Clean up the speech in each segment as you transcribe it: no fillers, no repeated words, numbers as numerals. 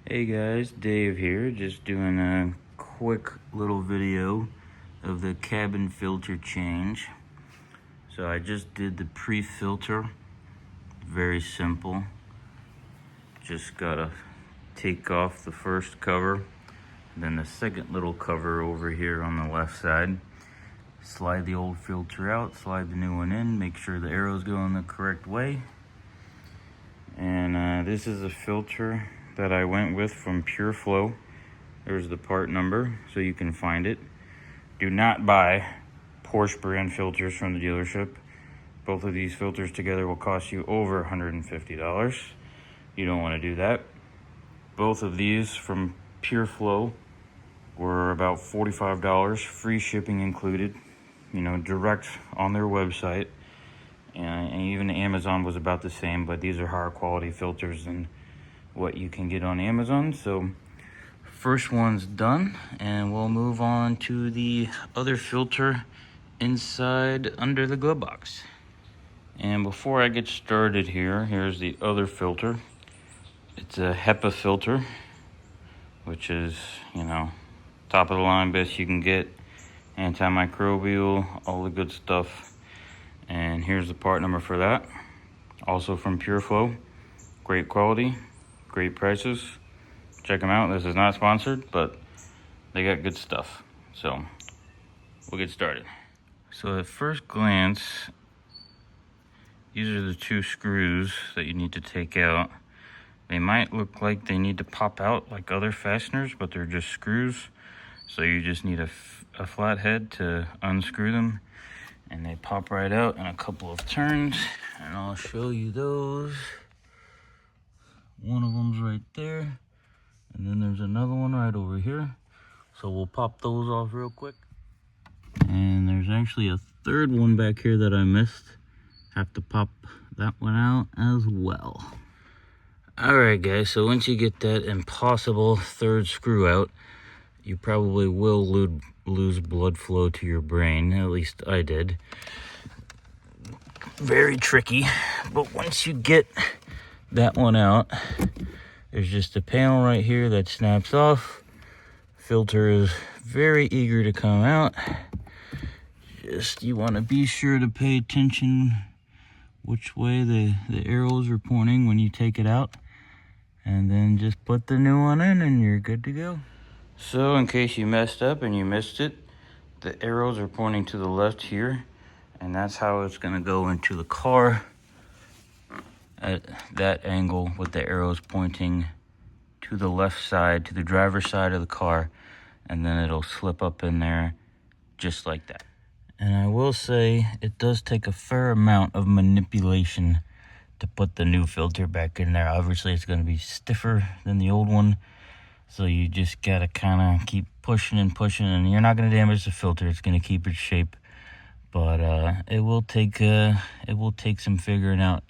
Hey guys, Dave here, just doing a quick little video of the cabin filter change. So I just did the pre-filter, very simple. Just gotta take off the first cover, then the second little cover over here on the left side. Slide the old filter out, slide the new one in, make sure the arrows go in the correct way. And this is a filter that I went with from Pure Flow. There's the part number so you can find it. Do not buy Porsche brand filters from the dealership. Both of these filters together will cost you over $150. You don't want to do that. Both of these from Pure Flow were about $45, free shipping included, direct on their website. And even Amazon was about the same, but these are higher quality filters than what you can get on Amazon. So first one's done, and we'll move on to the other filter inside under the glove box. And before I get started here's the other filter. It's a HEPA filter, which is, top of the line, best you can get. Antimicrobial, all the good stuff. And here's the part number for that. Also from Pure Flow. Great quality, great prices. Check them out. This is not sponsored, but they got good stuff. So we'll get started. So at first glance, these are the two screws that you need to take out. They might look like they need to pop out like other fasteners, but they're just screws. So you just need a flat head to unscrew them, and they pop right out in a couple of turns, and I'll show you those. One of them's right there, and then there's another one right over here. So we'll pop those off real quick. And there's actually a third one back here that I missed. Have to pop that one out as well. Alright guys, so once you get that impossible third screw out, you probably will lose blood flow to your brain. At least I did. Very tricky, but once you get that one out, there's just a panel right here that snaps off. Filter is very eager to come out. Just, you want to be sure to pay attention which way the arrows are pointing when you take it out, and then just put the new one in and you're good to go. So in case you messed up and you missed it, the arrows are pointing to the left here, and that's how it's going to go into the car at that angle, with the arrows pointing to the left side, to the driver's side of the car, and then it'll slip up in there just like that. And I will say, it does take a fair amount of manipulation to put the new filter back in there. Obviously it's going to be stiffer than the old one, so you just gotta kind of keep pushing and pushing, and you're not going to damage the filter. It's going to keep its shape, but it will take some figuring out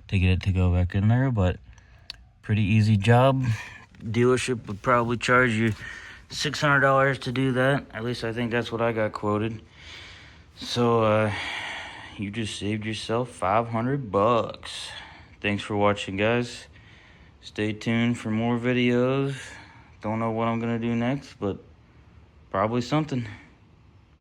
to get it to go back in there. But pretty easy job. Dealership would probably charge you $600 to do that. At least I think that's what I got quoted. So you just saved yourself $500. Thanks for watching, guys. Stay tuned for more videos. Don't know what I'm gonna do next, but probably something.